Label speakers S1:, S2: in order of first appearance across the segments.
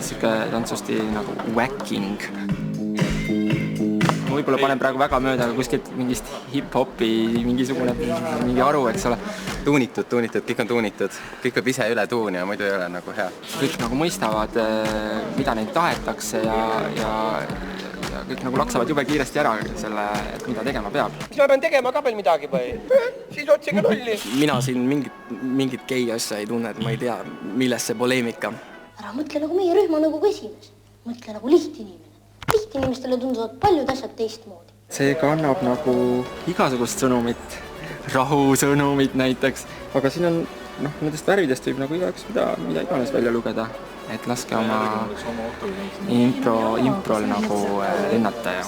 S1: siuke tantsusti nagu whacking. Ma võib-olla panen praegu väga mööda, aga kuskilt mingist hip-hopi mingi aru, eks ole.
S2: Tuunitud, kõik on tuunitud. Kõik peab ise üle tuuni ja muidu ei ole nagu hea.
S1: Kõik nagu mõistavad, mida neid tahetakse ja kõik nagu laksavad jube kiiresti ära selle, et mida tegema peab.
S3: Siis ma pean tegema ka veel midagi või? Siis otsige lolli.
S4: Mina siin mingit gei asja ei tunne, et ma ei tea, milles see poleemika.
S5: Ära mõtle nagu meie rühma nagu esimees. Mõtle nagu lihtinimene. Lihtinimestele tunduvad paljud asjad teistmoodi.
S1: See kannab nagu igasugust sõnumit, rahusõnumit näiteks. Aga siin on, nendest värvidest võib nagu igaüks mida iganes välja lugeda. Et laske oma improl nagu lennata ja.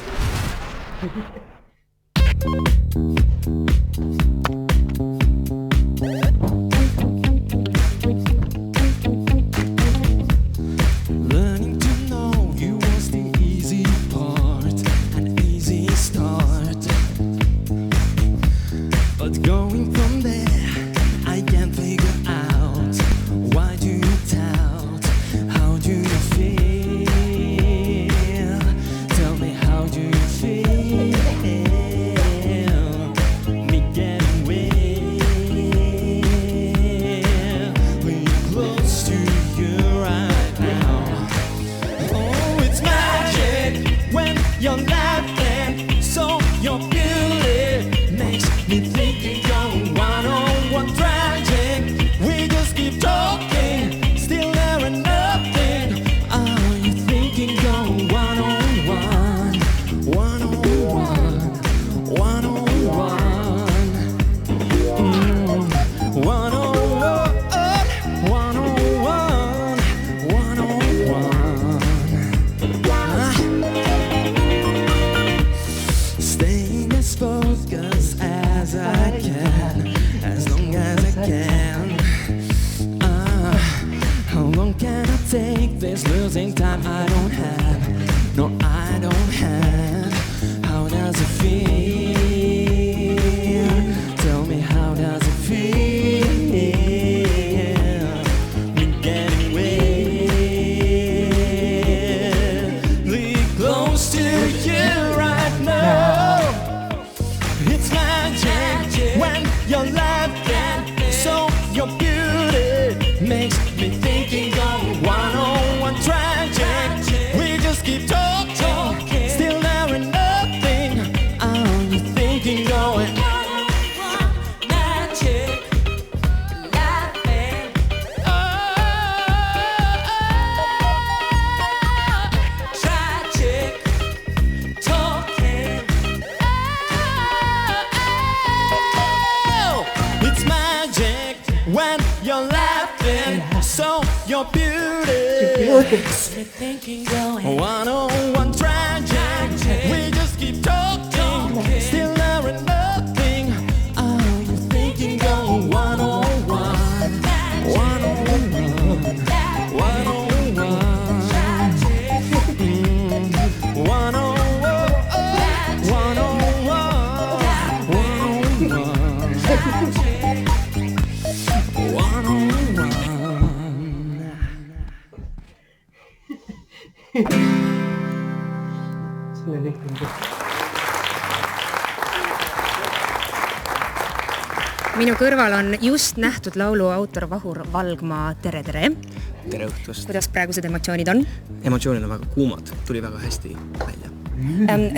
S6: Minu kõrval on just nähtud laulu autor Vahur Valgmaa. Tere!
S4: Tere õhtust!
S6: Kuidas praegused emotsioonid on?
S4: Emotsioonid on väga kuumad, tuli väga hästi välja.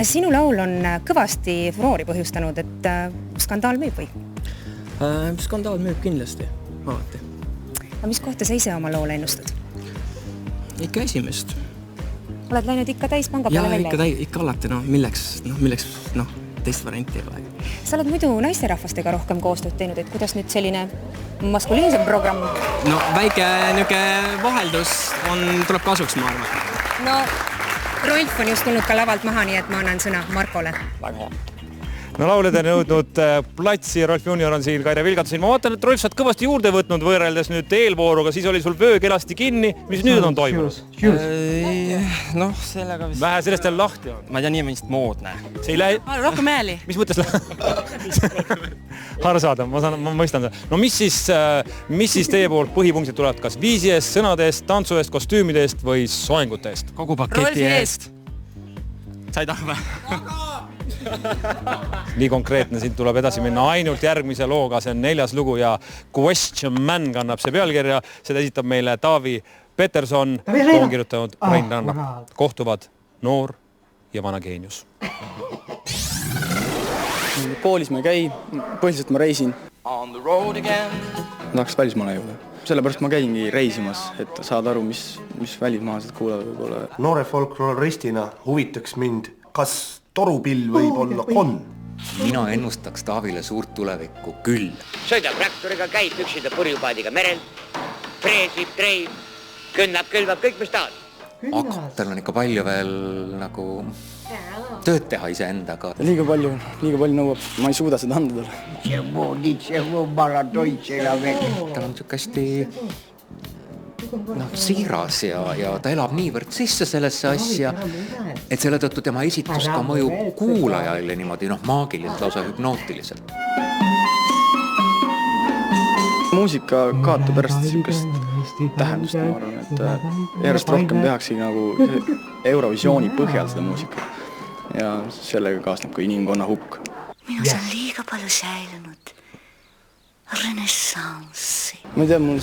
S6: Sinu laul on kõvasti furoori põhjustanud, et skandaal müüb või?
S4: Skandaal müüb kindlasti, alati.
S6: Mis kohta sa ise oma loole ennustad?
S4: Ikka esimest.
S6: Oled läinud ikka täispanga peale välja?
S4: Jaa, ikka alati, milleks teist varianti ei ole.
S6: Sa oled muidu naisterahvastega rohkem koostööd teinud, et kuidas nüüd selline maskuliinsem programm?
S4: No väike vaheldus tuleb kasuks, ma arvan.
S6: No, Rolf on just tulnud ka lavalt maha, nii et ma annan sõna Markole.
S3: Väga hea.
S7: No lauled on jõudnud platsi, Rolf Junior on siin, Kaire Vilgatasin. Ma vaatan, et Rolf saad kõvasti juurde võtnud võrreldes nüüd eelvooruga, siis oli sul vöö kelasti kinni. Mis nüüd on toimunud?
S1: Noh, sellega vist...
S7: Vähe sellest veel lahti on.
S1: Ma ei tea, nii on vist moodne.
S7: See ei lähe...
S8: Rohkem ääli.
S7: Mis mõttes Arusaadav, ma mõistan seda. No mis siis teie poolt põhipunktid tulevad? Kas viisi eest, sõnade eest, tantsu eest, kostüümide eest või soengute eest?
S1: Kogu paketi eest. Sa ei taha või?
S7: Nii konkreetne, siin tuleb edasi minna ainult järgmise looga, see on 4. lugu ja Question Man kannab see pealkirja, seda esitab meile Taavi Peterson, on kirjutanud Rain Ranna. Kohtuvad noor ja vana geenius.
S9: Koolis ma ei käi, põhiliselt ma reisin. Tahaks välismaale jõuda. Sellepärast ma käingi reisimas, et saada aru, mis välismaased kuulavad võib-olla.
S10: Noore folkloristina huvitaks mind, kas torupill võib olla konn?
S11: Mina ennustaks Taavile suurt tulevikku küll.
S12: Sõidab traktoriga, käib üksinda purjupaadiga merel, preesib, treib, künnab, külvab, kõik mis tahad.
S11: Aga tal on ikka palju veel nagu tööd teha ise endaga.
S9: Liiga palju nõuab, ma ei suuda seda anda talle.
S11: Ta on hästi siiras ja ta elab niivõrd sisse sellesse asja, et selle tõttu tema esitus ka mõjub kuulajaile niimoodi maagiliselt, lausa hüpnootiliselt.
S9: Muusika kaotab pärast niisugust tähendust, ma arvan, et järjest rohkem tehakse nagu Eurovisiooni põhjal seda muusika ja sellega kaasneb ka inimkonna hukk.
S13: Minus on liiga palju säilunud renessanssi.
S9: Ma ei tea, mul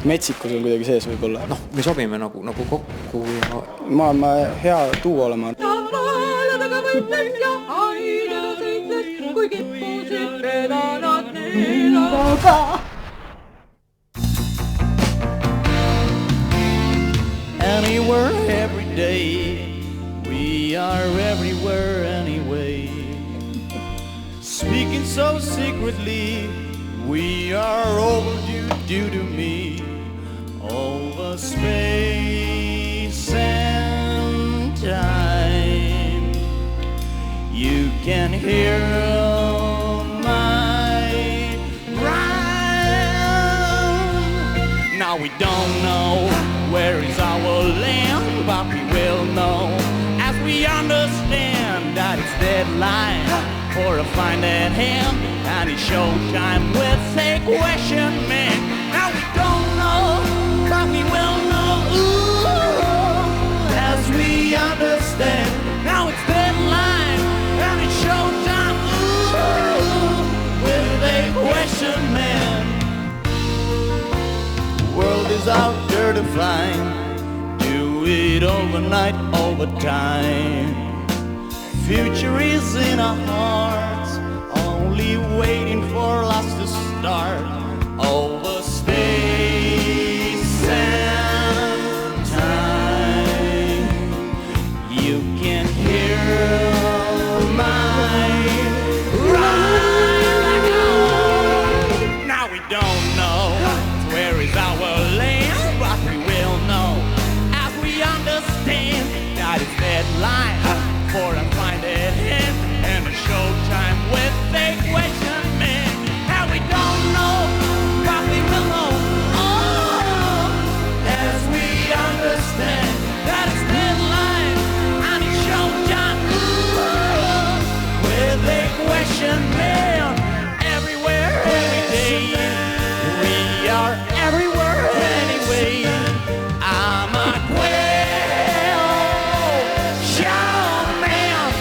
S9: metsikus on kuidagi sees võib-olla.
S11: Me sobime nagu kokku ja...
S9: Ma hea duo olema.
S14: Anywhere, every day, we are everywhere anyway. Speaking so secretly, we are overdue due to me. Over space and time, you can hear my rhyme. Now we don't know where is our land, but we will know as we understand that it's deadline for a find at hand, and it's showtime with a question man. Now we don't know, but we will know, ooh, as we understand. Now it's deadline, and it's showtime, ooh, with a question man. The world is out there to find, do it overnight, over time. Future is in our hearts, only waiting for us to start. Over space and time, you can hear my rhyme. Now we don't know where is our land, but we will know as we understand that it's deadline for a find it him and a showtime with a question man. Now we don't know, but we will know, oh, as we understand that it's deadline and it's showtime, ooh, with a question man. Everywhere, every day, we are everywhere anyway. I'm a quail showman.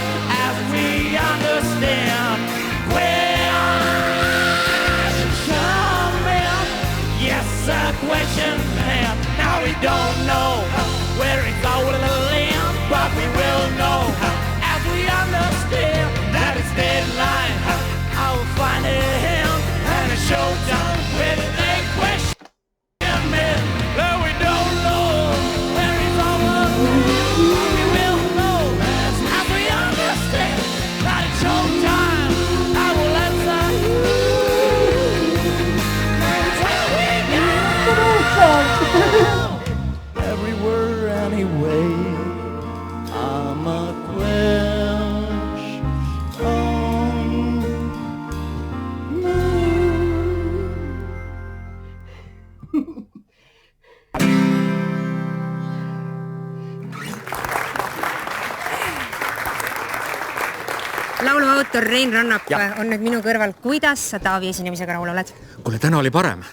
S6: doktor Rein Rannap on nüüd minu kõrval. Kuidas sa Taavi esinemisega rahul oled?
S11: Kuule, täna oli parem.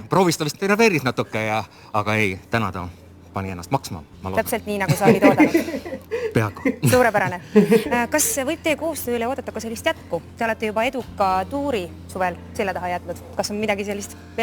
S6: Proovista
S11: vist renoveeris natuke aga ei, täna ta pani ennast maksma.
S6: Täpselt nii, nagu sa olid oodanud.
S11: Peaaegu.
S6: Suurepärane. Kas võib teie koostööle oodata ka sellist jätku? Te olete juba eduka tuuri suvel selle taha jätnud. Kas on midagi sellist veel?